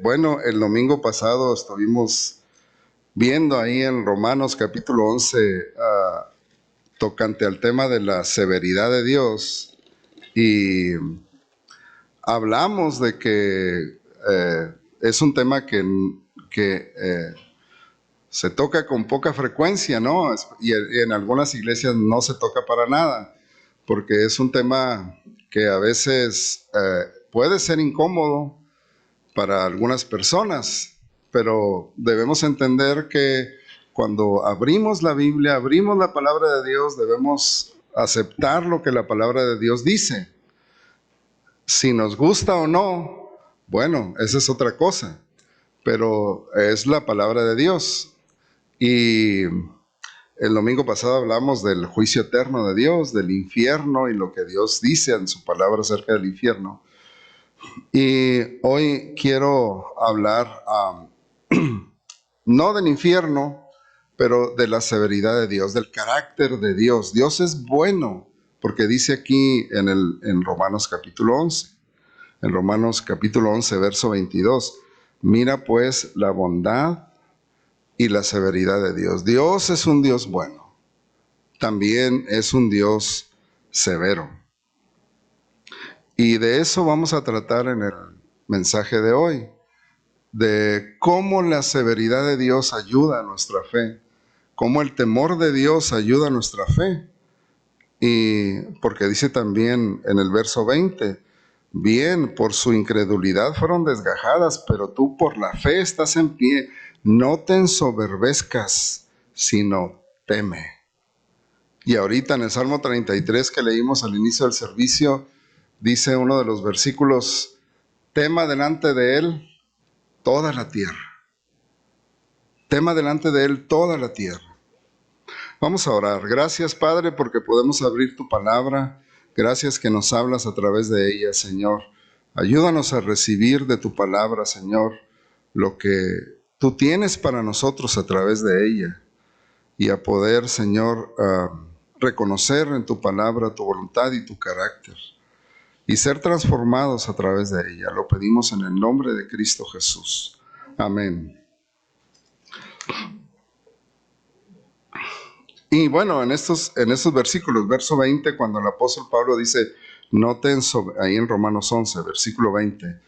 Bueno, el domingo pasado estuvimos viendo ahí en Romanos capítulo 11 tocante al tema de la severidad de Dios y hablamos de que es un tema que se toca con poca frecuencia, ¿no? Y en algunas iglesias no se toca para nada, porque es un tema que a veces puede ser incómodo para algunas personas, pero debemos entender que cuando abrimos la Biblia, abrimos la palabra de Dios, debemos aceptar lo que la palabra de Dios dice. Si nos gusta o no, bueno, esa es otra cosa, pero es la palabra de Dios. Y el domingo pasado hablamos del juicio eterno de Dios, del infierno y lo que Dios dice en su palabra acerca del infierno. Y hoy quiero hablar no del infierno, pero de la severidad de Dios, del carácter de Dios. Dios es bueno, porque dice aquí en Romanos capítulo 11, en Romanos capítulo 11, verso 22, mira pues la bondad y la severidad de Dios. Dios es un Dios bueno, también es un Dios severo. Y de eso vamos a tratar en el mensaje de hoy, de cómo la severidad de Dios ayuda a nuestra fe, cómo el temor de Dios ayuda a nuestra fe. Y porque dice también en el verso 20, bien, por su incredulidad fueron desgajadas, pero tú por la fe estás en pie, no te ensoberbezcas, sino teme. Y ahorita en el Salmo 33 que leímos al inicio del servicio, dice uno de los versículos, tema delante de él toda la tierra. Tema delante de él toda la tierra. Vamos a orar. Gracias, Padre, porque podemos abrir tu palabra. Gracias que nos hablas a través de ella, Señor. Ayúdanos a recibir de tu palabra, Señor, lo que tú tienes para nosotros a través de ella. Y a poder, Señor, reconocer en tu palabra tu voluntad y tu carácter. Y ser transformados a través de ella. Lo pedimos en el nombre de Cristo Jesús. Amén. Y bueno, en estos versículos, verso 20, cuando el apóstol Pablo dice, ahí en Romanos 11, versículo 20,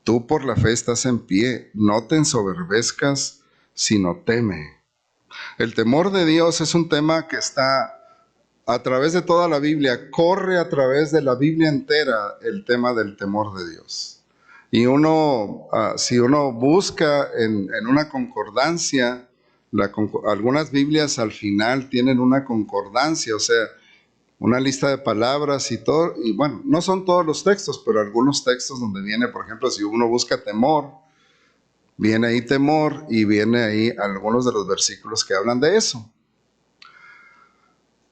tú por la fe estás en pie, no te ensoberbezcas, sino teme. El temor de Dios es un tema que está a través de toda la Biblia, corre a través de la Biblia entera el tema del temor de Dios. Y si uno busca en una concordancia, algunas Biblias al final tienen una concordancia, o sea, una lista de palabras y todo, y bueno, no son todos los textos, pero algunos textos donde viene, por ejemplo, si uno busca temor, viene ahí temor y viene ahí algunos de los versículos que hablan de eso.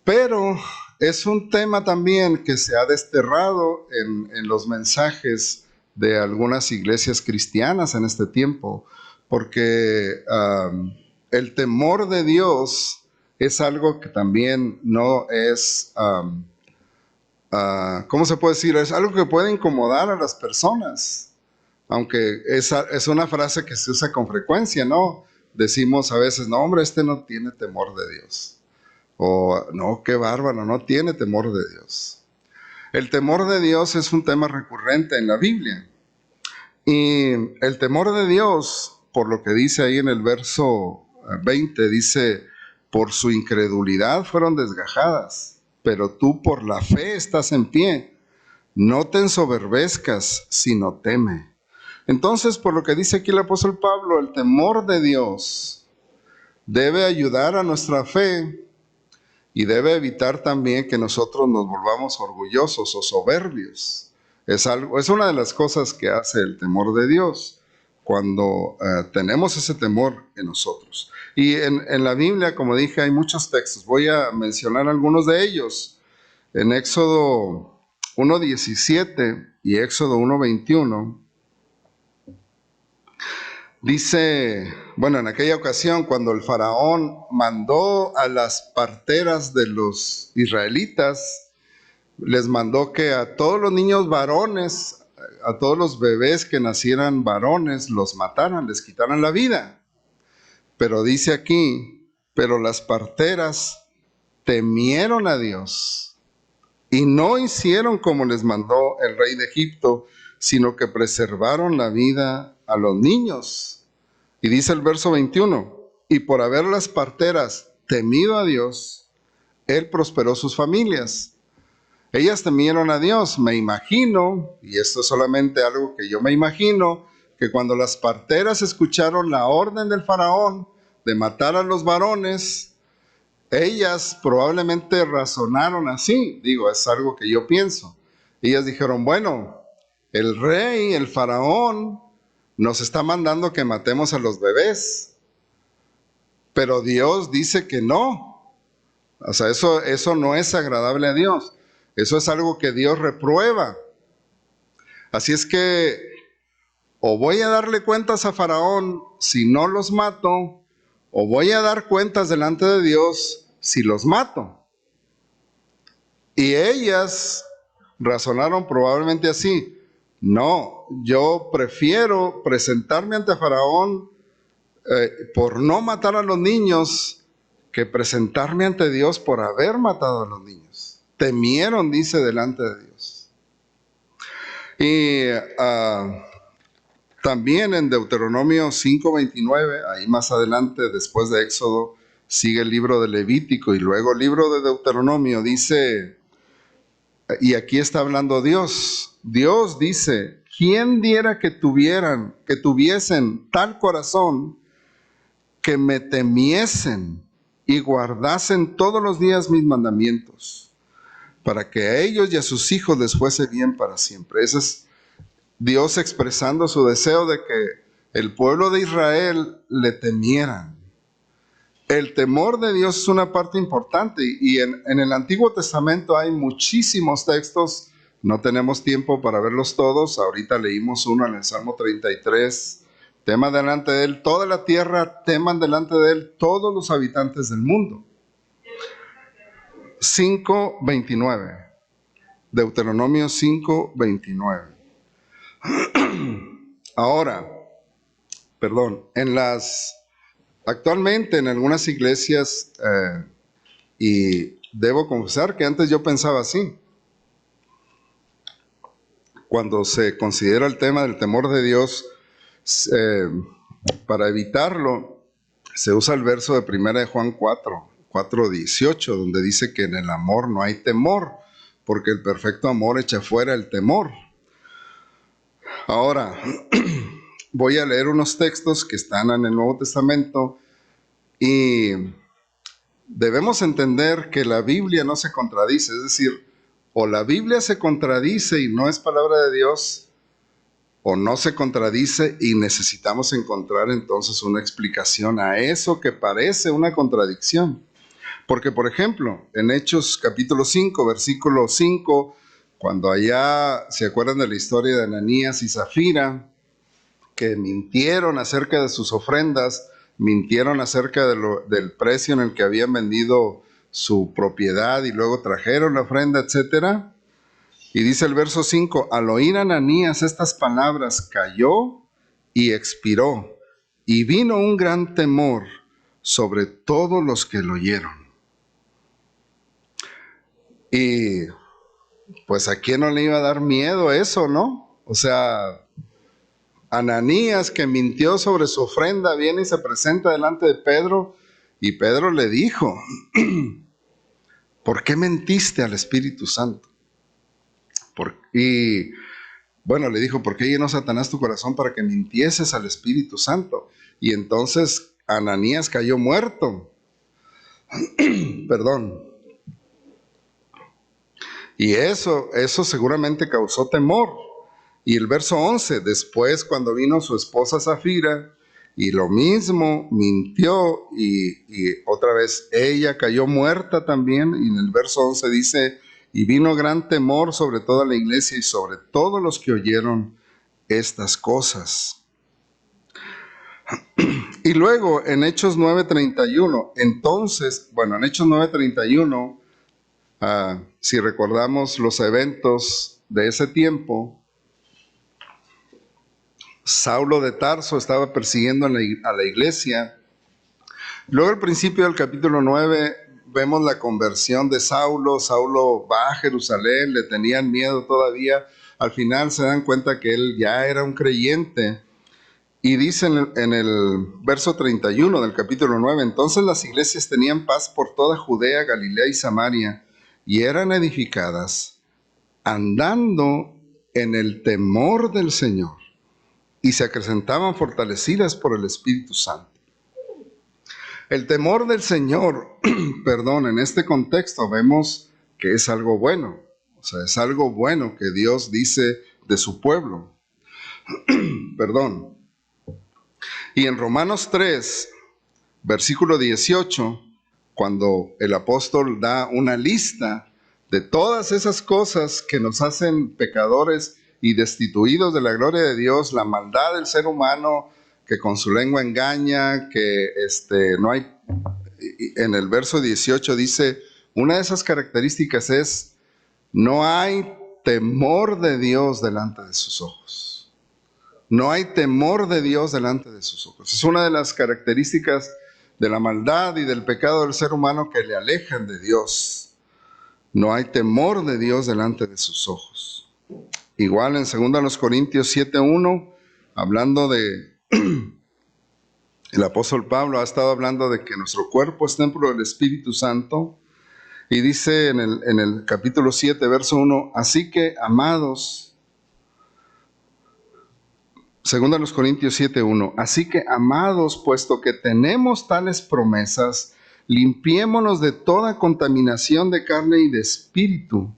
Pero es un tema también que se ha desterrado en los mensajes de algunas iglesias cristianas en este tiempo, porque el temor de Dios es algo que también no es, ¿cómo se puede decir? Es algo que puede incomodar a las personas, aunque es una frase que se usa con frecuencia, ¿no? Decimos a veces, no, hombre, este no tiene temor de Dios. O no, qué bárbaro, no tiene temor de Dios. El temor de Dios es un tema recurrente en la Biblia. Y el temor de Dios, por lo que dice ahí en el verso 20, dice, por su incredulidad fueron desgajadas, pero tú por la fe estás en pie. No te ensoberbezcas, sino teme. Entonces, por lo que dice aquí el apóstol Pablo, el temor de Dios debe ayudar a nuestra fe y debe evitar también que nosotros nos volvamos orgullosos o soberbios. Es una de las cosas que hace el temor de Dios cuando tenemos ese temor en nosotros. Y en la Biblia, como dije, hay muchos textos. Voy a mencionar algunos de ellos. En Éxodo 1:17 y Éxodo 1:21, dice, bueno, en aquella ocasión cuando el faraón mandó a las parteras de los israelitas, les mandó que a todos los niños varones a todos los bebés que nacieran varones los mataran, les quitaran la vida. Pero dice aquí, pero las parteras temieron a Dios y no hicieron como les mandó el rey de Egipto, sino que preservaron la vida a los niños. Y dice el verso 21, y por haber las parteras temido a Dios, Él prosperó sus familias. Ellas temieron a Dios, me imagino, y esto es solamente algo que yo me imagino, que cuando las parteras escucharon la orden del faraón de matar a los varones, ellas probablemente razonaron así, digo, es algo que yo pienso. Ellas dijeron, bueno, el rey, el faraón, nos está mandando que matemos a los bebés, pero Dios dice que no. O sea, eso no es agradable a Dios. Eso es algo que Dios reprueba. Así es que o voy a darle cuentas a Faraón si no los mato, o voy a dar cuentas delante de Dios si los mato. Y ellas razonaron probablemente así. No, yo prefiero presentarme ante Faraón por no matar a los niños que presentarme ante Dios por haber matado a los niños. Temieron, dice, delante de Dios. Y también en Deuteronomio 5:29, ahí más adelante, después de Éxodo, sigue el libro de Levítico y luego el libro de Deuteronomio, dice, y aquí está hablando Dios. Dios dice, ¿quién diera que tuviesen tal corazón que me temiesen y guardasen todos los días mis mandamientos, para que a ellos y a sus hijos les fuese bien para siempre? Ese es Dios expresando su deseo de que el pueblo de Israel le temieran. El temor de Dios es una parte importante y en el Antiguo Testamento hay muchísimos textos, no tenemos tiempo para verlos todos, ahorita leímos uno en el Salmo 33, tema delante de él toda la tierra, teman delante de él todos los habitantes del mundo. 5:29, Deuteronomio 5:29. Ahora, actualmente en algunas iglesias, y debo confesar que antes yo pensaba así, cuando se considera el tema del temor de Dios, para evitarlo, se usa el verso de 1 de Juan 4:18, donde dice que en el amor no hay temor, porque el perfecto amor echa fuera el temor. Ahora, voy a leer unos textos que están en el Nuevo Testamento y debemos entender que la Biblia no se contradice, es decir, o la Biblia se contradice y no es palabra de Dios, o no se contradice y necesitamos encontrar entonces una explicación a eso que parece una contradicción. Porque, por ejemplo, en Hechos capítulo 5, versículo 5, cuando allá se acuerdan de la historia de Ananías y Zafira, que mintieron acerca de sus ofrendas, mintieron acerca del precio en el que habían vendido su propiedad y luego trajeron la ofrenda, etcétera. Y dice el verso 5, al oír Ananías estas palabras, cayó y expiró, y vino un gran temor sobre todos los que lo oyeron. Y pues a quién no le iba a dar miedo eso, ¿no? O sea, Ananías, que mintió sobre su ofrenda, viene y se presenta delante de Pedro, y Pedro le dijo, ¿por qué mentiste al Espíritu Santo? Y bueno, le dijo, ¿por qué llenó Satanás tu corazón para que mintieses al Espíritu Santo? Y entonces Ananías cayó muerto. Perdón. Y eso seguramente causó temor. Y el verso 11, después cuando vino su esposa Zafira, y lo mismo, mintió, y otra vez ella cayó muerta también, y en el verso 11 dice, y vino gran temor sobre toda la iglesia y sobre todos los que oyeron estas cosas. Y luego en Hechos 9:31, entonces, bueno, en Hechos 9:31, si recordamos los eventos de ese tiempo, Saulo de Tarso estaba persiguiendo a la iglesia. Luego al principio del capítulo 9 vemos la conversión de Saulo. Saulo va a Jerusalén, le tenían miedo todavía. Al final se dan cuenta que él ya era un creyente. Y dice en el verso 31 del capítulo 9, entonces las iglesias tenían paz por toda Judea, Galilea y Samaria, y eran edificadas andando en el temor del Señor, y se acrecentaban fortalecidas por el Espíritu Santo. El temor del Señor, perdón, en este contexto vemos que es algo bueno. O sea, es algo bueno que Dios dice de su pueblo. Perdón. Y en Romanos 3, versículo 18, cuando el apóstol da una lista de todas esas cosas que nos hacen pecadores y destituidos de la gloria de Dios, la maldad del ser humano, que con su lengua engaña, que no hay, en el verso 18 dice, una de esas características es, no hay temor de Dios delante de sus ojos. No hay temor de Dios delante de sus ojos. Es una de las características de la maldad y del pecado del ser humano que le alejan de Dios. No hay temor de Dios delante de sus ojos. Igual en 2 Corintios 7:1, hablando de, el apóstol Pablo ha estado hablando de que nuestro cuerpo es templo del Espíritu Santo, y dice en el capítulo 7, verso 1, así que, amados, 2 Corintios 7:1, así que, amados, puesto que tenemos tales promesas, limpiémonos de toda contaminación de carne y de espíritu,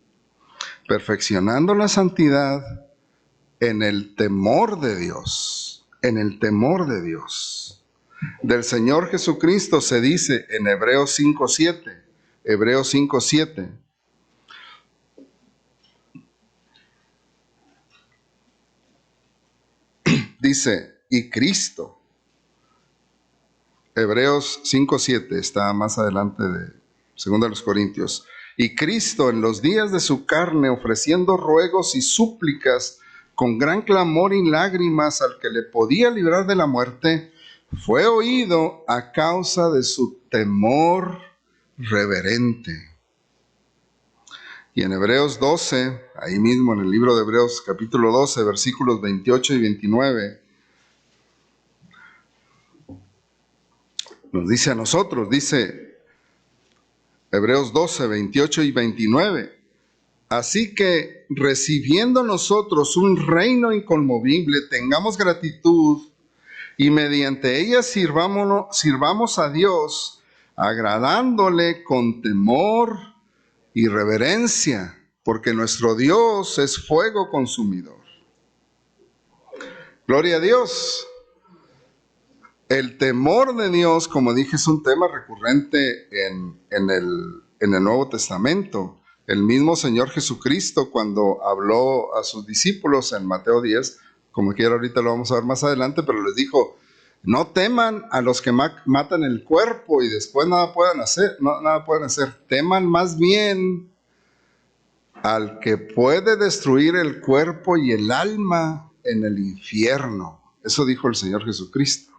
perfeccionando la santidad en el temor de Dios, en el temor de Dios. Del Señor Jesucristo se dice en Hebreos 5:7, Hebreos 5:7, dice, y Cristo, Hebreos 5:7, está más adelante de 2 Corintios. Y Cristo en los días de su carne, ofreciendo ruegos y súplicas con gran clamor y lágrimas al que le podía librar de la muerte, fue oído a causa de su temor reverente. Y en Hebreos 12, ahí mismo en el libro de Hebreos capítulo 12, versículos 28 y 29, nos dice a nosotros, dice Hebreos 12, 28 y 29. Así que, recibiendo nosotros un reino inconmovible, tengamos gratitud y mediante ella sirvamos a Dios, agradándole con temor y reverencia, porque nuestro Dios es fuego consumidor. Gloria a Dios. El temor de Dios, como dije, es un tema recurrente en el Nuevo Testamento. El mismo Señor Jesucristo, cuando habló a sus discípulos en Mateo 10, como quiera ahorita lo vamos a ver más adelante, pero les dijo, no teman a los que matan el cuerpo y después nada pueden hacer. Teman más bien al que puede destruir el cuerpo y el alma en el infierno. Eso dijo el Señor Jesucristo.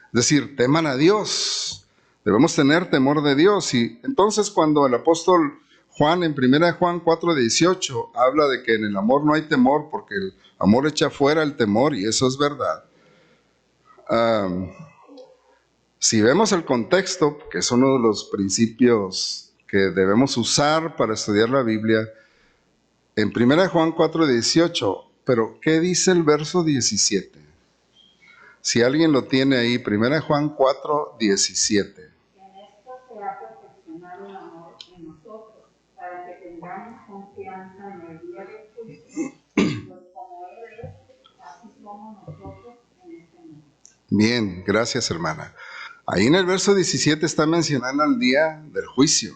Es decir, teman a Dios. Debemos tener temor de Dios. Y entonces cuando el apóstol Juan en 1 Juan 4:18 habla de que en el amor no hay temor porque el amor echa fuera el temor, y eso es verdad. Si vemos el contexto, que es uno de los principios que debemos usar para estudiar la Biblia, en 1 Juan 4:18, pero ¿qué dice el verso 17? Si alguien lo tiene ahí, 1 Juan 4:17. En esto se ha perfeccionado el amor en nosotros, para que tengamos confianza en el día del juicio, pues como Él es, así somos nosotros en este mundo. Bien, gracias, hermana. Ahí en el verso 17 está mencionando el día del juicio.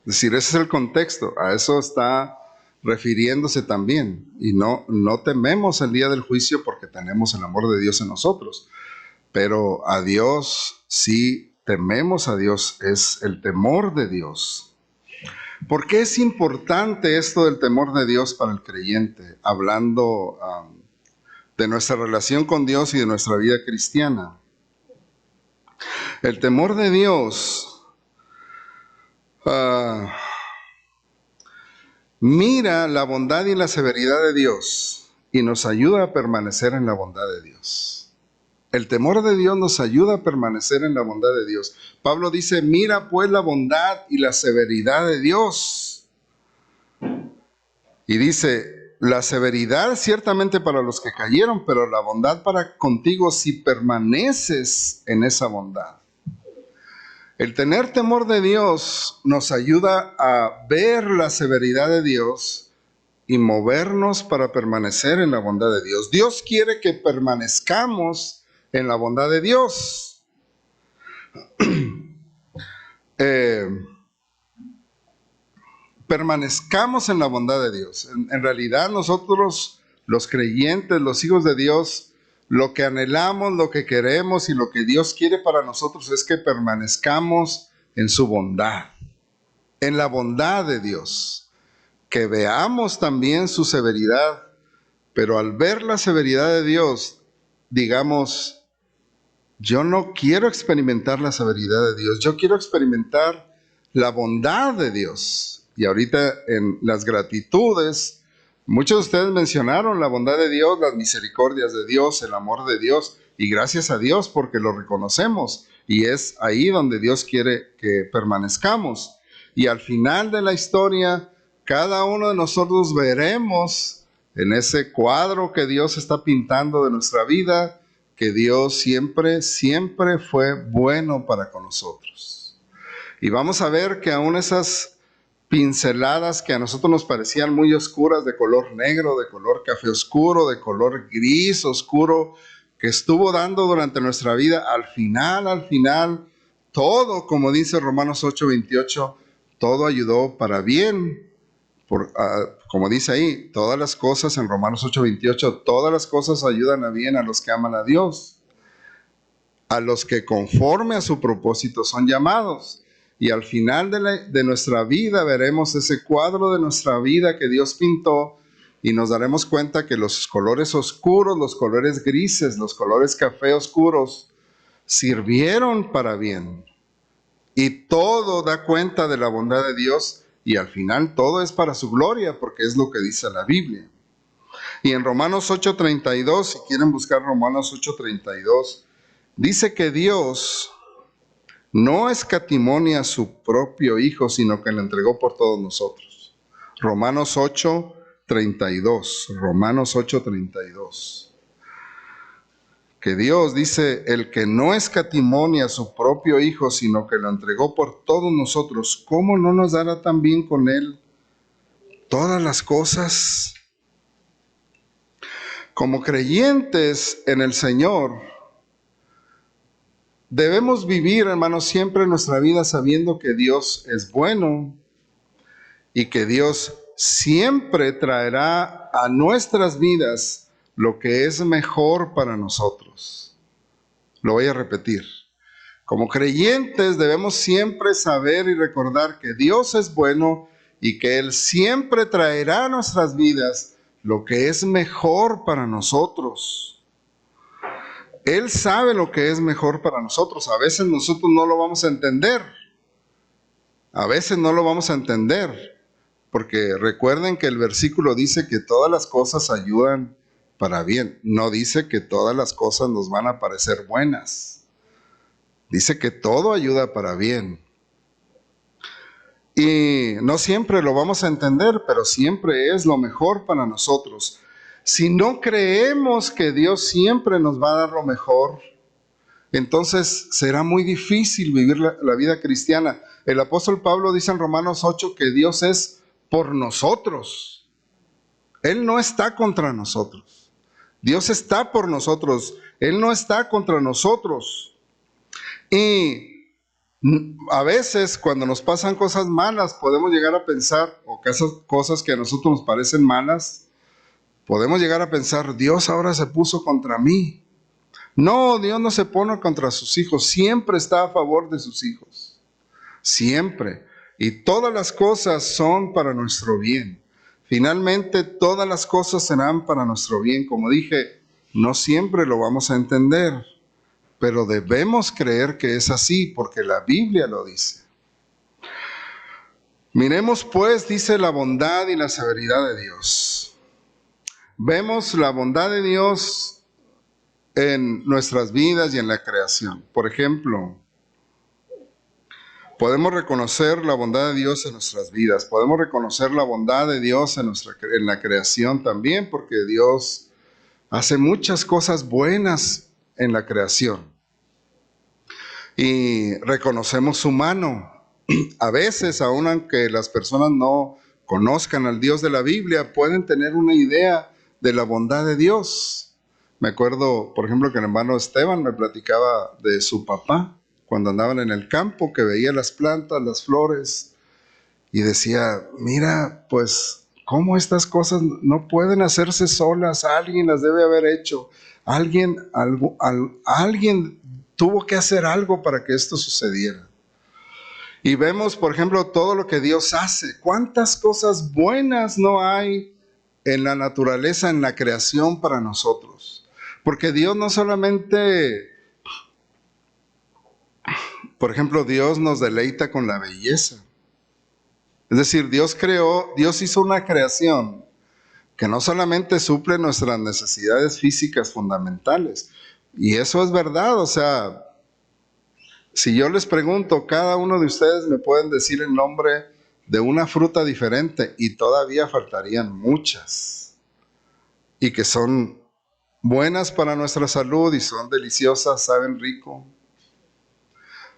Es decir, ese es el contexto, a eso está refiriéndose también. Y no tememos el día del juicio porque tenemos el amor de Dios en nosotros. Pero a Dios, sí tememos a Dios, es el temor de Dios. ¿Por qué es importante esto del temor de Dios para el creyente? Hablando de nuestra relación con Dios y de nuestra vida cristiana. El temor de Dios mira la bondad y la severidad de Dios y nos ayuda a permanecer en la bondad de Dios. El temor de Dios nos ayuda a permanecer en la bondad de Dios. Pablo dice, mira pues la bondad y la severidad de Dios. Y dice, la severidad ciertamente para los que cayeron, pero la bondad para contigo si permaneces en esa bondad. El tener temor de Dios nos ayuda a ver la severidad de Dios y movernos para permanecer en la bondad de Dios. Dios quiere que permanezcamos en la bondad de Dios. Permanezcamos en la bondad de Dios. En realidad nosotros, los creyentes, los hijos de Dios, lo que anhelamos, lo que queremos y lo que Dios quiere para nosotros es que permanezcamos en su bondad, en la bondad de Dios. Que veamos también su severidad, pero al ver la severidad de Dios, digamos, yo no quiero experimentar la severidad de Dios, yo quiero experimentar la bondad de Dios. Y ahorita en las gratitudes, muchos de ustedes mencionaron la bondad de Dios, las misericordias de Dios, el amor de Dios, y gracias a Dios porque lo reconocemos, y es ahí donde Dios quiere que permanezcamos. Y al final de la historia, cada uno de nosotros veremos en ese cuadro que Dios está pintando de nuestra vida, que Dios siempre, siempre fue bueno para con nosotros. Y vamos a ver que aún esas pinceladas que a nosotros nos parecían muy oscuras, de color negro, de color café oscuro, de color gris oscuro, que estuvo dando durante nuestra vida, al final, todo, como dice Romanos 8:28, todo ayudó para bien. Como dice ahí, todas las cosas en Romanos 8:28, todas las cosas ayudan a bien a los que aman a Dios, a los que conforme a su propósito son llamados. Y al final de nuestra vida veremos ese cuadro de nuestra vida que Dios pintó y nos daremos cuenta que los colores oscuros, los colores grises, los colores café oscuros sirvieron para bien. Y todo da cuenta de la bondad de Dios y al final todo es para su gloria porque es lo que dice la Biblia. Y en Romanos 8:32, si quieren buscar Romanos 8:32, dice que Dios no escatimó a su propio Hijo, sino que lo entregó por todos nosotros. Romanos 8:32. Romanos 8:32. Que Dios dice, el que no escatimó a su propio Hijo, sino que lo entregó por todos nosotros, ¿cómo no nos dará también con Él todas las cosas? Como creyentes en el Señor, debemos vivir, hermanos, siempre nuestra vida sabiendo que Dios es bueno y que Dios siempre traerá a nuestras vidas lo que es mejor para nosotros. Lo voy a repetir. Como creyentes debemos siempre saber y recordar que Dios es bueno y que Él siempre traerá a nuestras vidas lo que es mejor para nosotros. Él sabe lo que es mejor para nosotros. A veces nosotros no lo vamos a entender. A veces no lo vamos a entender. Porque recuerden que el versículo dice que todas las cosas ayudan para bien. No dice que todas las cosas nos van a parecer buenas. Dice que todo ayuda para bien. Y no siempre lo vamos a entender, pero siempre es lo mejor para nosotros. Si no creemos que Dios siempre nos va a dar lo mejor, entonces será muy difícil vivir la vida cristiana. El apóstol Pablo dice en Romanos 8 que Dios es por nosotros. Él no está contra nosotros. Dios está por nosotros. Él no está contra nosotros. Y a veces cuando nos pasan cosas malas podemos llegar a pensar, o cosas que a nosotros nos parecen malas, podemos llegar a pensar, Dios ahora se puso contra mí. No, Dios no se pone contra sus hijos, siempre está a favor de sus hijos, siempre. Y todas las cosas son para nuestro bien. Finalmente todas las cosas serán para nuestro bien. Como dije, No siempre lo vamos a entender, pero debemos creer que es así porque la Biblia lo dice. Miremos pues, dice, la bondad y la severidad de Dios. Vemos la bondad de Dios en nuestras vidas y en la creación. Por ejemplo, podemos reconocer la bondad de Dios en nuestras vidas. Podemos reconocer la bondad de Dios en la creación también, porque Dios hace muchas cosas buenas en la creación. Y reconocemos su mano. A veces, aun aunque las personas no conozcan al Dios de la Biblia, pueden tener una idea de la bondad de Dios. Me acuerdo, por ejemplo, que el hermano Esteban me platicaba de su papá cuando andaban en el campo, que veía las plantas, las flores, y decía, mira, pues, ¿cómo estas cosas no pueden hacerse solas? Alguien las debe haber hecho. Alguien tuvo que hacer algo para que esto sucediera. Y vemos, por ejemplo, todo lo que Dios hace. ¿Cuántas cosas buenas no hay en la naturaleza, en la creación para nosotros? Porque Dios no solamente, por ejemplo, Dios nos deleita con la belleza. Es decir, Dios hizo una creación que no solamente suple nuestras necesidades físicas fundamentales. Y eso es verdad, o sea, si yo les pregunto, cada uno de ustedes me pueden decir el nombre de una fruta diferente y todavía faltarían muchas. Y que son buenas para nuestra salud y son deliciosas, saben rico.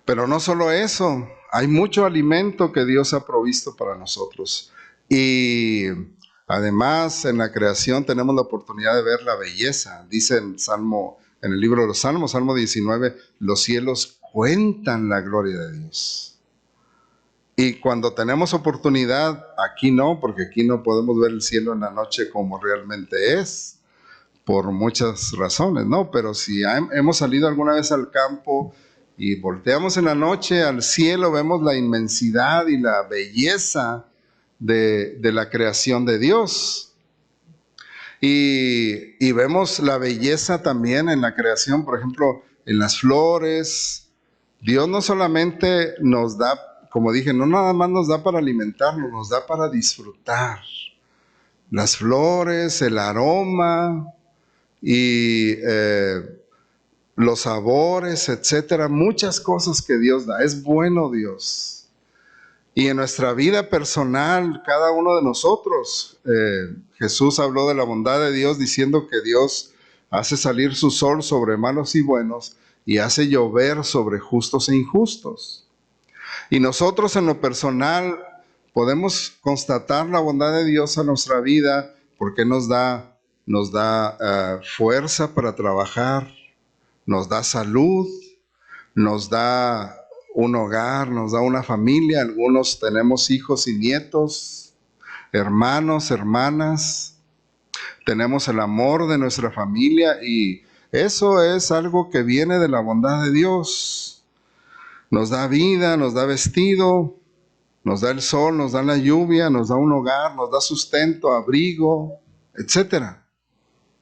Pero no solo eso, hay mucho alimento que Dios ha provisto para nosotros. Y además en la creación tenemos la oportunidad de ver la belleza. Dice en el libro de los Salmos, Salmo 19, los cielos cuentan la gloria de Dios. Y cuando tenemos oportunidad, aquí no, porque aquí no podemos ver el cielo en la noche como realmente es, por muchas razones, ¿no? Pero si hemos salido alguna vez al campo y volteamos en la noche al cielo, vemos la inmensidad y la belleza de la creación de Dios. Y vemos la belleza también en la creación, por ejemplo, en las flores. Dios no solamente nos da, como dije, no nada más nos da para alimentarnos, nos da para disfrutar. Las flores, el aroma y los sabores, etcétera, muchas cosas que Dios da. Es bueno Dios. Y en nuestra vida personal, cada uno de nosotros, Jesús habló de la bondad de Dios diciendo que Dios hace salir su sol sobre malos y buenos y hace llover sobre justos e injustos. Y nosotros en lo personal podemos constatar la bondad de Dios a nuestra vida porque nos da fuerza para trabajar, nos da salud, nos da un hogar, nos da una familia. Algunos tenemos hijos y nietos, hermanos, hermanas. Tenemos el amor de nuestra familia y eso es algo que viene de la bondad de Dios. Nos da vida, nos da vestido, nos da el sol, nos da la lluvia, nos da un hogar, nos da sustento, abrigo, etcétera.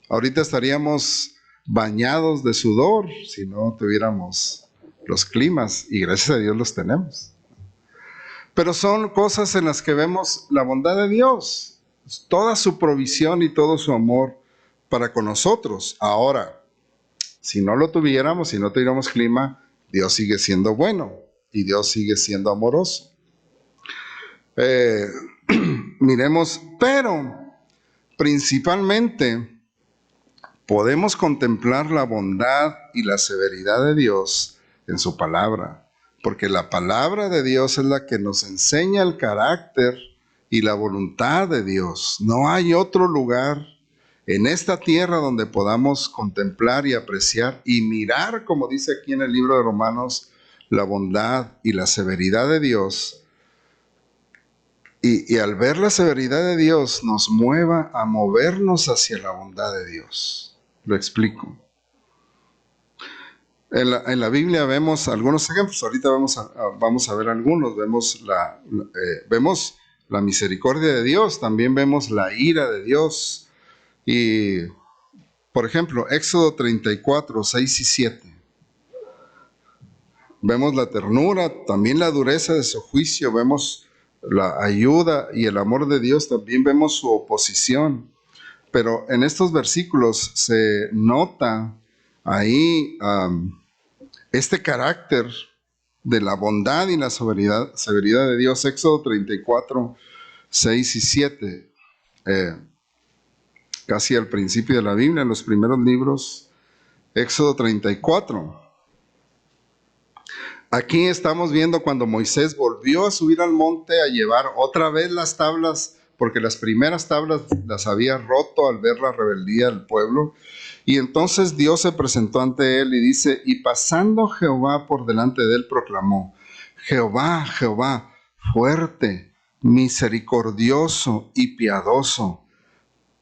Ahorita estaríamos bañados de sudor si no tuviéramos los climas, y gracias a Dios los tenemos. Pero son cosas en las que vemos la bondad de Dios, toda su provisión y todo su amor para con nosotros. Ahora, si no lo tuviéramos, si no tuviéramos clima, Dios sigue siendo bueno y Dios sigue siendo amoroso. Miremos, pero principalmente podemos contemplar la bondad y la severidad de Dios en su palabra, porque la palabra de Dios es la que nos enseña el carácter y la voluntad de Dios. No hay otro lugar en esta tierra donde podamos contemplar y apreciar y mirar, como dice aquí en el libro de Romanos, la bondad y la severidad de Dios. Y al ver la severidad de Dios nos mueva a movernos hacia la bondad de Dios. Lo explico. En la Biblia vemos algunos ejemplos, ahorita vamos a ver algunos. Vemos la misericordia de Dios, también vemos la ira de Dios. Por ejemplo, Éxodo 34, 6 y 7. Vemos la ternura, también la dureza de su juicio, vemos la ayuda y el amor de Dios, también vemos su oposición. Pero en estos versículos se nota ahí este carácter de la bondad y la severidad de Dios. Éxodo 34, 6 y 7. Casi al principio de la Biblia, en los primeros libros. Éxodo 34. Aquí estamos viendo cuando Moisés volvió a subir al monte a llevar otra vez las tablas, porque las primeras tablas las había roto al ver la rebeldía del pueblo. Y entonces Dios se presentó ante él y dice, y pasando Jehová por delante de él proclamó, Jehová, Jehová, fuerte, misericordioso y piadoso,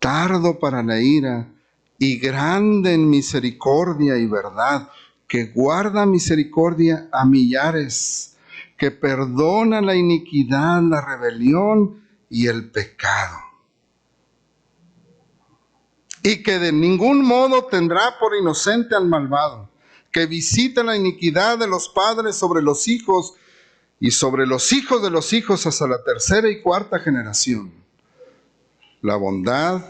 tardo para la ira y grande en misericordia y verdad, que guarda misericordia a millares, que perdona la iniquidad, la rebelión y el pecado. Y que de ningún modo tendrá por inocente al malvado, que visita la iniquidad de los padres sobre los hijos y sobre los hijos de los hijos hasta la tercera y cuarta generación. La bondad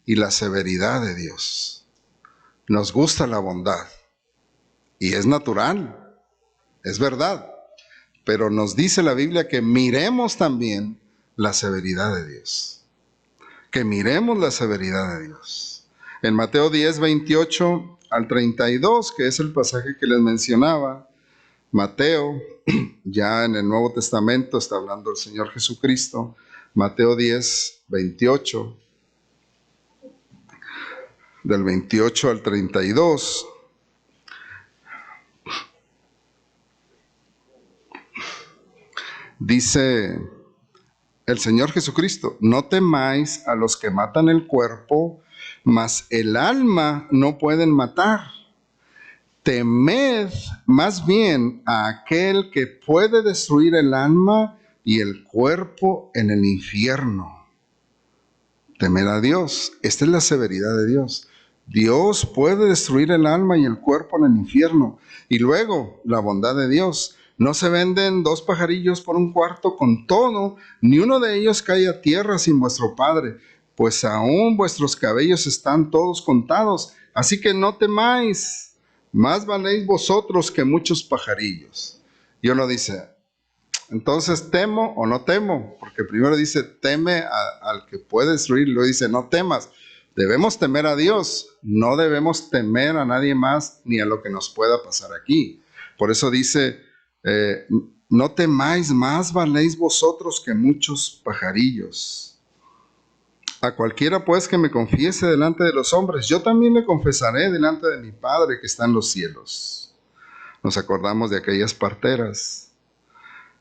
y la severidad de Dios. Nos gusta la bondad y es natural, es verdad, pero nos dice la Biblia que miremos también la severidad de Dios, que miremos la severidad de Dios. En Mateo 10, 28 al 32, que es el pasaje que les mencionaba, Mateo, ya en el Nuevo Testamento está hablando el Señor Jesucristo, Mateo 10, 28, del 28 al 32, dice el Señor Jesucristo, no temáis a los que matan el cuerpo, mas el alma no pueden matar. Temed más bien a aquel que puede destruir el alma y el cuerpo en el infierno. Temed a Dios. Esta es la severidad de Dios. Dios puede destruir el alma y el cuerpo en el infierno. Y luego, la bondad de Dios. No se venden 2 pajarillos por un cuarto, con todo, ni uno de ellos cae a tierra sin vuestro Padre, pues aún vuestros cabellos están todos contados. Así que no temáis, más valéis vosotros que muchos pajarillos. Y uno dice, entonces, ¿temo o no temo? Porque primero dice, teme al que puede destruir, luego dice, no temas. Debemos temer a Dios, no debemos temer a nadie más ni a lo que nos pueda pasar aquí. Por eso dice, no temáis, más valéis vosotros que muchos pajarillos. A cualquiera pues que me confiese delante de los hombres, yo también le confesaré delante de mi Padre que está en los cielos. Nos acordamos de aquellas parteras.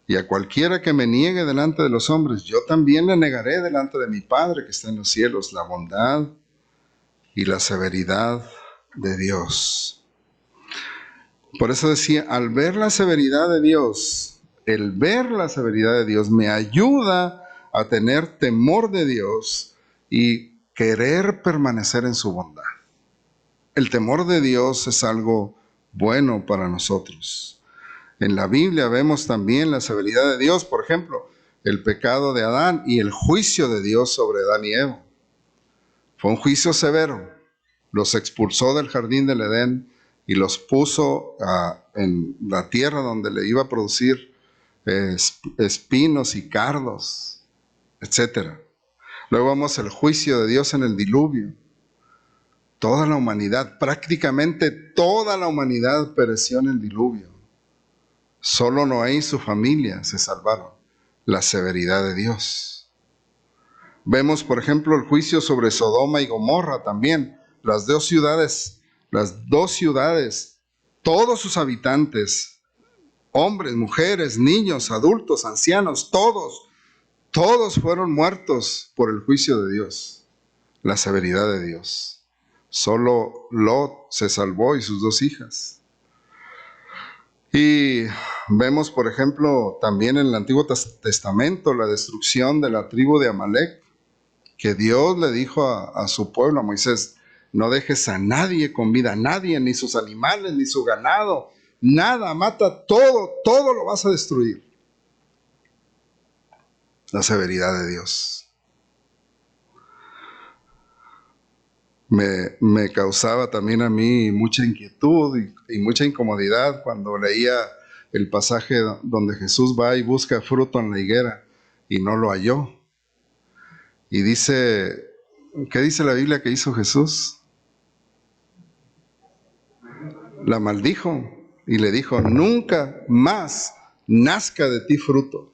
Y a cualquiera que me niegue delante de los hombres, yo también le negaré delante de mi Padre que está en los cielos. La bondad y la severidad de Dios. Por eso decía, al ver la severidad de Dios, el ver la severidad de Dios me ayuda a tener temor de Dios y querer permanecer en su bondad. El temor de Dios es algo bueno para nosotros. En la Biblia vemos también la severidad de Dios, por ejemplo, el pecado de Adán y el juicio de Dios sobre Adán y Eva. Fue un juicio severo. Los expulsó del jardín del Edén y los puso en la tierra donde le iba a producir espinos y cardos, etc. Luego vemos el juicio de Dios en el diluvio. Toda la humanidad, prácticamente toda la humanidad pereció en el diluvio. Solo Noé y su familia se salvaron. La severidad de Dios. Vemos, por ejemplo, el juicio sobre Sodoma y Gomorra también. Las dos ciudades, todos sus habitantes, hombres, mujeres, niños, adultos, ancianos, todos fueron muertos por el juicio de Dios. La severidad de Dios. Solo Lot se salvó y sus 2 hijas. Y vemos, por ejemplo, también en el Antiguo Testamento la destrucción de la tribu de Amalek, que Dios le dijo a su pueblo, a Moisés, No dejes a nadie con vida, a nadie, ni sus animales, ni su ganado, nada, mata todo, todo lo vas a destruir. La severidad de Dios. Me causaba también a mí mucha inquietud y mucha incomodidad cuando leía el pasaje donde Jesús va y busca fruto en la higuera y no lo halló. Y dice, ¿qué dice la Biblia que hizo Jesús? La maldijo y le dijo, nunca más nazca de ti fruto.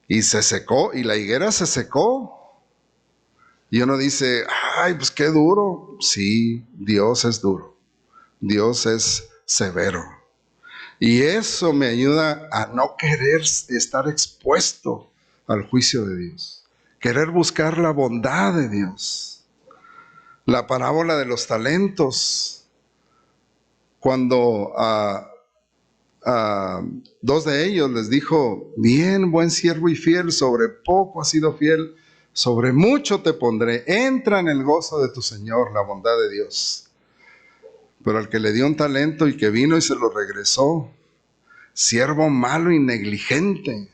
Y se secó, y la higuera se secó. Y uno dice, ay, pues qué duro. Sí, Dios es duro. Dios es severo. Y eso me ayuda a no querer estar expuesto al juicio de Dios. Querer buscar la bondad de Dios. La parábola de los talentos. Cuando a dos de ellos les dijo, bien, buen siervo y fiel, sobre poco has sido fiel, sobre mucho te pondré. Entra en el gozo de tu Señor, la bondad de Dios. Pero al que le dio un talento y que vino y se lo regresó, siervo malo y negligente,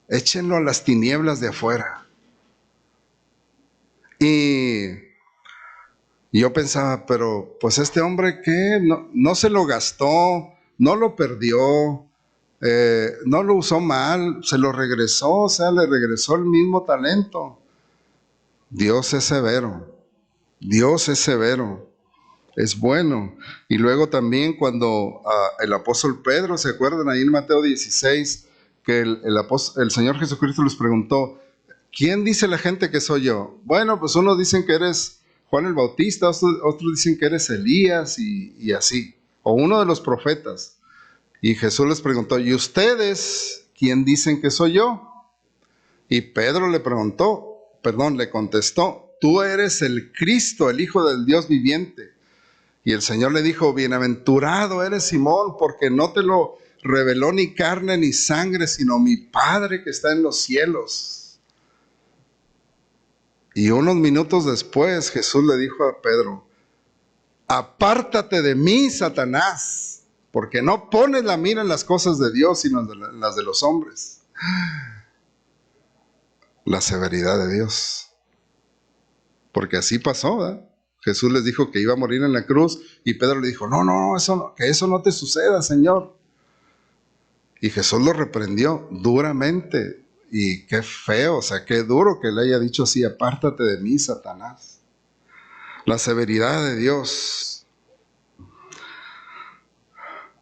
échenlo a las tinieblas de afuera. Y yo pensaba, pero pues este hombre, ¿qué? No se lo gastó, no lo perdió, no lo usó mal, se lo regresó, o sea, le regresó el mismo talento. Dios es severo, Dios es severo, es bueno. Y luego también cuando el apóstol Pedro, ¿se acuerdan ahí en Mateo 16? Que el Señor Jesucristo les preguntó, ¿quién dice la gente que soy yo? Bueno, pues unos dicen que eres Juan el Bautista, otros dicen que eres Elías y así, o uno de los profetas. Y Jesús les preguntó, ¿y ustedes quién dicen que soy yo? Y Pedro le contestó, tú eres el Cristo, el Hijo del Dios viviente. Y el Señor le dijo, bienaventurado eres Simón, porque no te lo reveló ni carne ni sangre, sino mi Padre que está en los cielos. Y unos minutos después Jesús le dijo a Pedro, apártate de mí, Satanás, porque no pones la mira en las cosas de Dios, sino en las de los hombres. La severidad de Dios. Porque así pasó, ¿verdad? Jesús les dijo que iba a morir en la cruz y Pedro le dijo, no, que eso no te suceda, Señor. Y Jesús lo reprendió duramente. Y qué feo, o sea, qué duro que le haya dicho así, apártate de mí, Satanás. La severidad de Dios.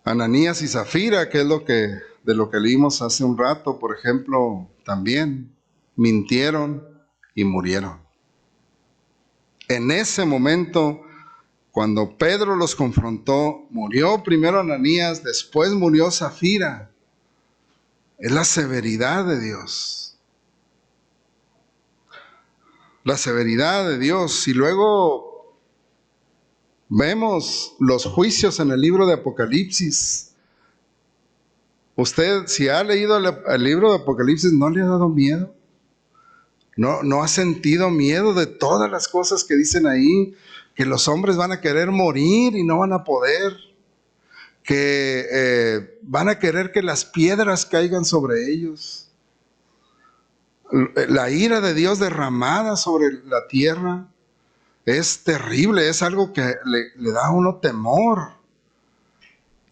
Ananías y Zafira, que es de lo que leímos hace un rato, por ejemplo, también mintieron y murieron. En ese momento, cuando Pedro los confrontó, murió primero Ananías, después murió Zafira. Es la severidad de Dios. La severidad de Dios. Y luego vemos los juicios en el libro de Apocalipsis. Usted, si ha leído el libro de Apocalipsis, ¿no le ha dado miedo? ¿No ha sentido miedo de todas las cosas que dicen ahí? Que los hombres van a querer morir y no van a poder. Que van a querer que las piedras caigan sobre ellos. La ira de Dios derramada sobre la tierra es terrible, es algo que le da a uno temor.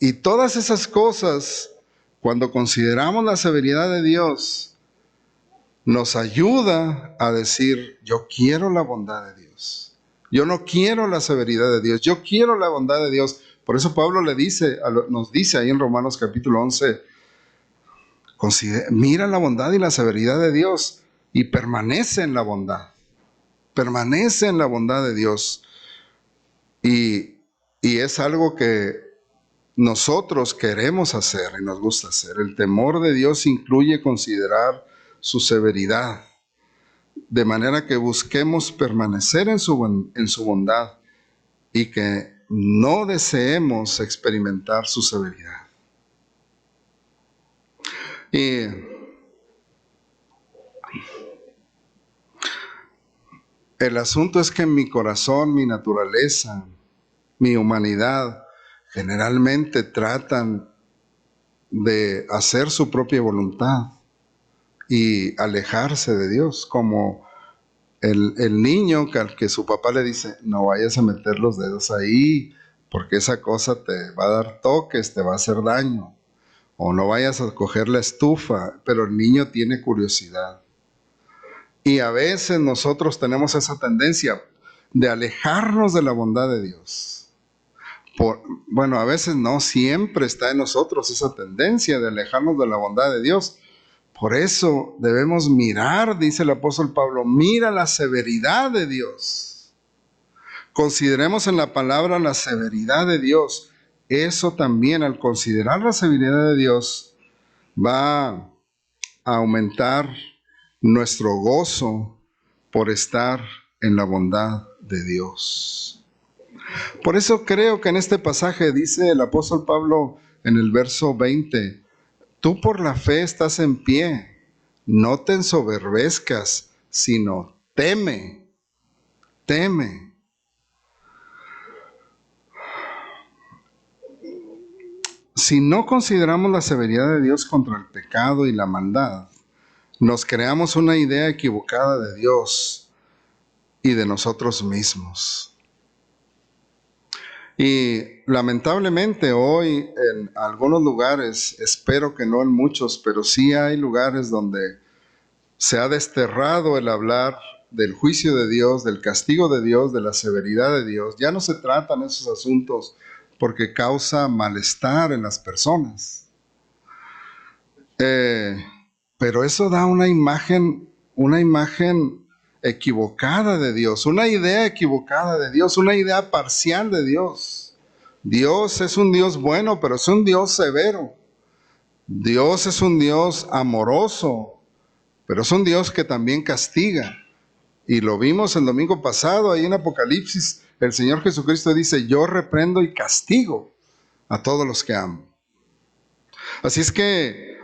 Y todas esas cosas, cuando consideramos la severidad de Dios, nos ayuda a decir, yo quiero la bondad de Dios. Yo no quiero la severidad de Dios, yo quiero la bondad de Dios. Por eso Pablo nos dice ahí en Romanos capítulo 11, mira la bondad y la severidad de Dios y permanece en la bondad. Permanece en la bondad de Dios. Y es algo que nosotros queremos hacer y nos gusta hacer. El temor de Dios incluye considerar su severidad, de manera que busquemos permanecer en su bondad y que no deseemos experimentar su severidad. Y El asunto es que mi corazón, mi naturaleza, mi humanidad, generalmente tratan de hacer su propia voluntad y alejarse de Dios, como el niño que al que su papá le dice, no vayas a meter los dedos ahí, porque esa cosa te va a dar toques, te va a hacer daño, o no vayas a coger la estufa, pero el niño tiene curiosidad. Y a veces nosotros tenemos esa tendencia de alejarnos de la bondad de Dios. Bueno, a veces no, siempre está en nosotros esa tendencia de alejarnos de la bondad de Dios. Por eso debemos mirar, dice el apóstol Pablo, mira la severidad de Dios. Consideremos en la palabra la severidad de Dios. Eso también, al considerar la severidad de Dios, va a aumentar nuestro gozo por estar en la bondad de Dios. Por eso creo que en este pasaje dice el apóstol Pablo en el verso 20, tú por la fe estás en pie, no te ensoberbezcas, sino teme, teme. Si no consideramos la severidad de Dios contra el pecado y la maldad, nos creamos una idea equivocada de Dios y de nosotros mismos. Y lamentablemente hoy en algunos lugares, espero que no en muchos, pero sí hay lugares donde se ha desterrado el hablar del juicio de Dios, del castigo de Dios, de la severidad de Dios. Ya no se tratan esos asuntos porque causa malestar en las personas. Pero eso da una imagen equivocada de Dios, una idea equivocada de Dios, una idea parcial de Dios. Dios es un Dios bueno, pero es un Dios severo. Dios es un Dios amoroso, pero es un Dios que también castiga. Y lo vimos el domingo pasado, ahí en Apocalipsis, el Señor Jesucristo dice, yo reprendo y castigo a todos los que amo. Así es que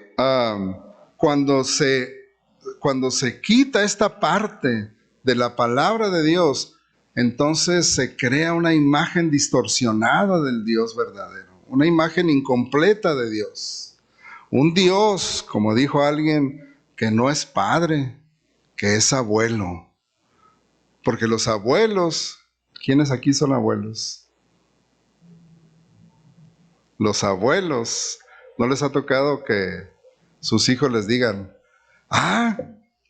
cuando se quita esta parte de la palabra de Dios, entonces se crea una imagen distorsionada del Dios verdadero, una imagen incompleta de Dios. Un Dios, como dijo alguien, que no es padre, que es abuelo. Porque los abuelos, ¿quiénes aquí son abuelos? Los abuelos, ¿no les ha tocado que sus hijos les digan,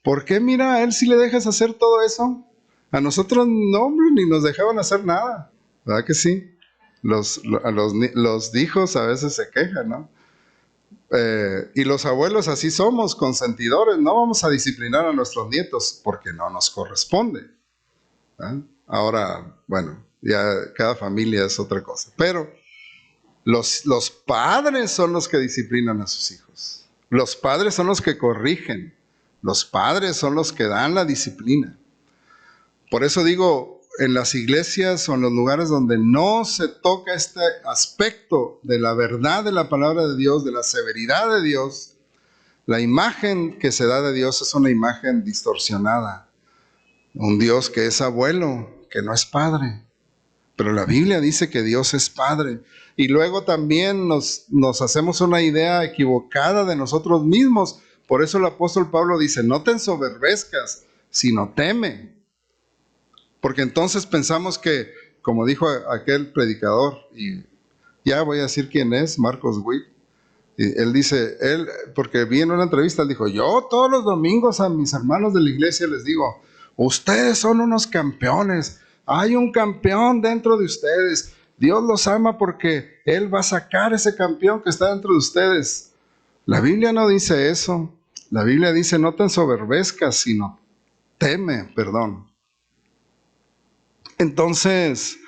¿por qué mira, a él sí le dejas hacer todo eso? A nosotros no, hombre, ni nos dejaban hacer nada. ¿Verdad que sí? Los hijos a veces se quejan, ¿no? Y los abuelos así somos, consentidores. No vamos a disciplinar a nuestros nietos porque no nos corresponde. ¿Ah? Ahora, bueno, ya cada familia es otra cosa. Pero los padres son los que disciplinan a sus hijos. Los padres son los que corrigen. Los padres son los que dan la disciplina. Por eso digo, en las iglesias o en los lugares donde no se toca este aspecto de la verdad de la palabra de Dios, de la severidad de Dios, la imagen que se da de Dios es una imagen distorsionada. Un Dios que es abuelo, que no es padre. Pero la Biblia dice que Dios es padre. Y luego también nos hacemos una idea equivocada de nosotros mismos. Por eso el apóstol Pablo dice, no te ensoberbezcas, sino teme. Porque entonces pensamos que, como dijo aquel predicador, y ya voy a decir quién es, Marcos Witt, y él dice, porque vi en una entrevista, él dijo, yo todos los domingos a mis hermanos de la iglesia les digo, ustedes son unos campeones, hay un campeón dentro de ustedes, Dios los ama porque Él va a sacar ese campeón que está dentro de ustedes. La Biblia no dice eso, la Biblia dice, no te ensoberbezcas, sino teme, perdón. Entonces,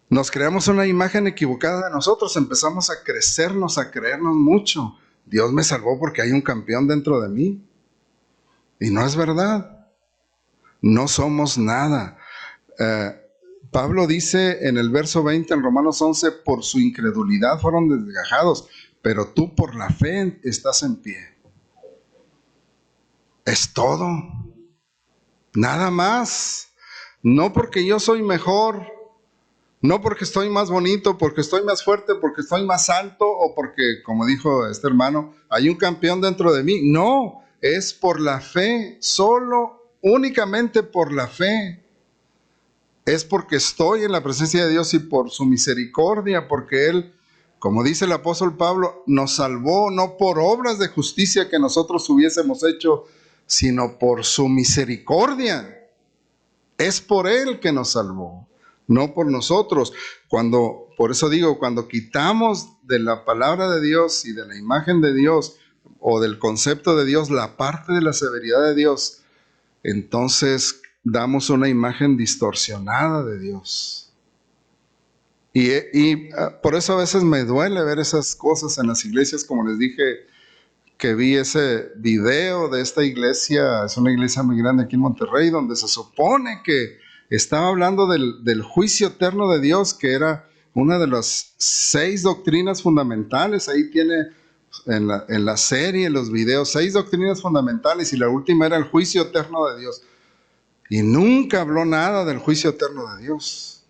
nos creamos una imagen equivocada de nosotros, empezamos a crecernos, a creernos mucho. Dios me salvó porque hay un campeón dentro de mí. Y no es verdad. No somos nada. Pablo dice en el verso 20 en Romanos 11, por su incredulidad fueron desgajados, pero tú por la fe estás en pie. Es todo. Nada más. No porque yo soy mejor, no porque estoy más bonito, porque estoy más fuerte, porque estoy más alto o porque, como dijo este hermano, hay un campeón dentro de mí. No, es por la fe, solo, únicamente por la fe. Es porque estoy en la presencia de Dios y por su misericordia, porque Él, como dice el apóstol Pablo, nos salvó no por obras de justicia que nosotros hubiésemos hecho, sino por su misericordia. Es por Él que nos salvó, no por nosotros. Por eso digo, cuando quitamos de la palabra de Dios y de la imagen de Dios o del concepto de Dios la parte de la severidad de Dios, entonces damos una imagen distorsionada de Dios. Y por eso a veces me duele ver esas cosas en las iglesias, como les dije, que vi ese video de esta iglesia, es una iglesia muy grande aquí en Monterrey, donde se supone que estaba hablando del juicio eterno de Dios, que era una de las 6 doctrinas fundamentales. Ahí tiene en la serie, en los videos, 6 doctrinas fundamentales, y la última era el juicio eterno de Dios. Y nunca habló nada del juicio eterno de Dios.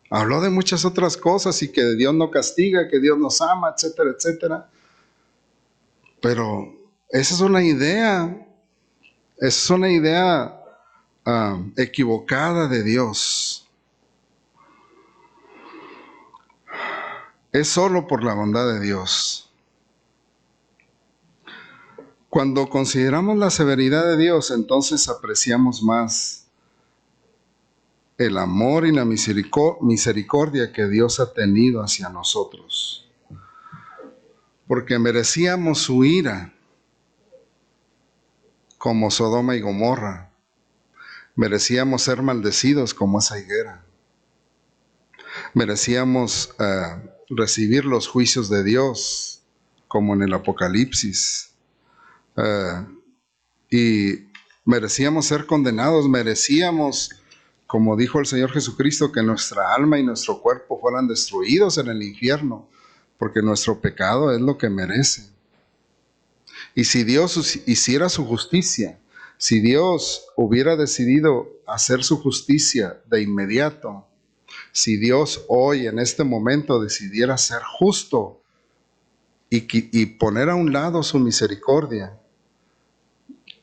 Habló de muchas otras cosas y que Dios no castiga, que Dios nos ama, etcétera, etcétera. Pero esa es una idea equivocada de Dios. Es solo por la bondad de Dios. Cuando consideramos la severidad de Dios, entonces apreciamos más el amor y la misericordia que Dios ha tenido hacia nosotros. Porque merecíamos su ira, como Sodoma y Gomorra. Merecíamos ser maldecidos como esa higuera. Merecíamos recibir los juicios de Dios, como en el Apocalipsis. Y merecíamos ser condenados, merecíamos, como dijo el Señor Jesucristo, que nuestra alma y nuestro cuerpo fueran destruidos en el infierno, porque nuestro pecado es lo que merece. Y si Dios hiciera su justicia, si Dios hubiera decidido hacer su justicia de inmediato, si Dios hoy en este momento decidiera ser justo y poner a un lado su misericordia,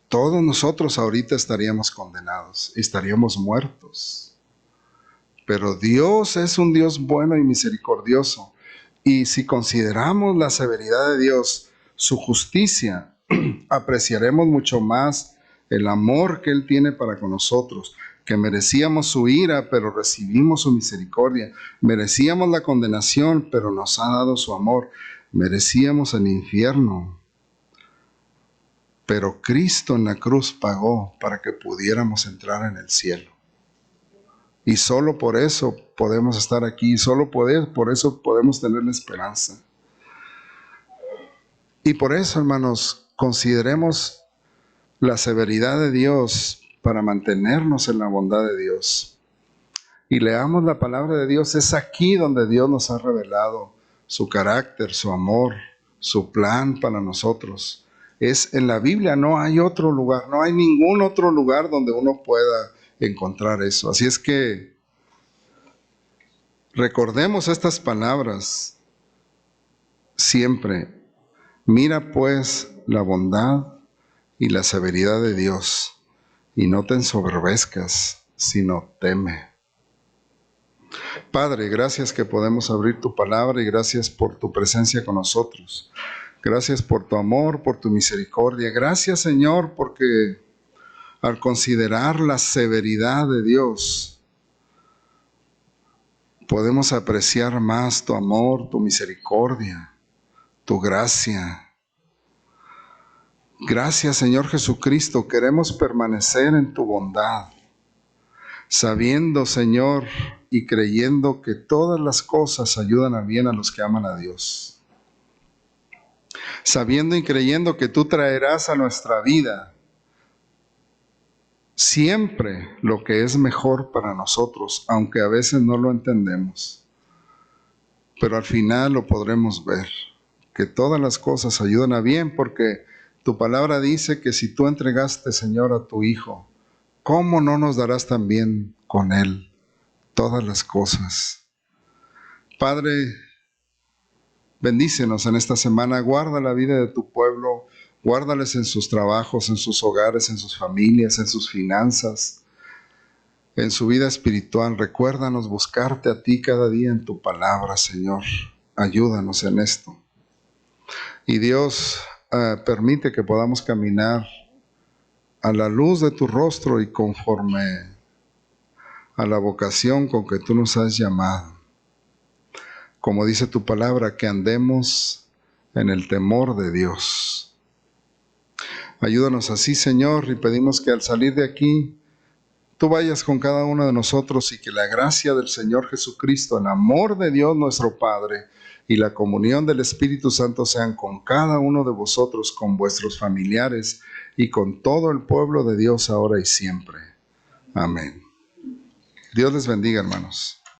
todos nosotros ahorita estaríamos condenados, estaríamos muertos. Pero Dios es un Dios bueno y misericordioso. Y si consideramos la severidad de Dios, su justicia, apreciaremos mucho más el amor que Él tiene para con nosotros, que merecíamos su ira, pero recibimos su misericordia. Merecíamos la condenación, pero nos ha dado su amor. Merecíamos el infierno, pero Cristo en la cruz pagó para que pudiéramos entrar en el cielo. Y solo por eso podemos estar aquí, por eso podemos tener la esperanza. Y por eso, hermanos, consideremos la severidad de Dios para mantenernos en la bondad de Dios. Y leamos la palabra de Dios. Es aquí donde Dios nos ha revelado su carácter, su amor, su plan para nosotros. Es en la Biblia, no hay otro lugar, no hay ningún otro lugar donde uno pueda encontrar eso. Así es que recordemos estas palabras siempre. Mira pues la bondad y la severidad de Dios, y no te ensoberbezcas, sino teme. Padre, gracias que podemos abrir tu palabra y gracias por tu presencia con nosotros. Gracias por tu amor, por tu misericordia. Gracias, Señor, porque al considerar la severidad de Dios, podemos apreciar más tu amor, tu misericordia, tu gracia. Gracias, Señor Jesucristo, queremos permanecer en tu bondad, sabiendo, Señor, y creyendo que todas las cosas ayudan a bien a los que aman a Dios. Sabiendo y creyendo que tú traerás a nuestra vida siempre lo que es mejor para nosotros, aunque a veces no lo entendemos. Pero al final lo podremos ver, que todas las cosas ayudan a bien, porque tu palabra dice que si tú entregaste, Señor, a tu Hijo, ¿cómo no nos darás también con Él todas las cosas? Padre, bendícenos en esta semana, guarda la vida de tu pueblo, guárdales en sus trabajos, en sus hogares, en sus familias, en sus finanzas, en su vida espiritual. Recuérdanos buscarte a ti cada día en tu palabra, Señor. Ayúdanos en esto. Y Dios, permite que podamos caminar a la luz de tu rostro y conforme a la vocación con que tú nos has llamado. Como dice tu palabra, que andemos en el temor de Dios. Ayúdanos así, Señor, y pedimos que al salir de aquí, tú vayas con cada uno de nosotros y que la gracia del Señor Jesucristo, el amor de Dios nuestro Padre y la comunión del Espíritu Santo sean con cada uno de vosotros, con vuestros familiares y con todo el pueblo de Dios ahora y siempre. Amén. Dios les bendiga, hermanos.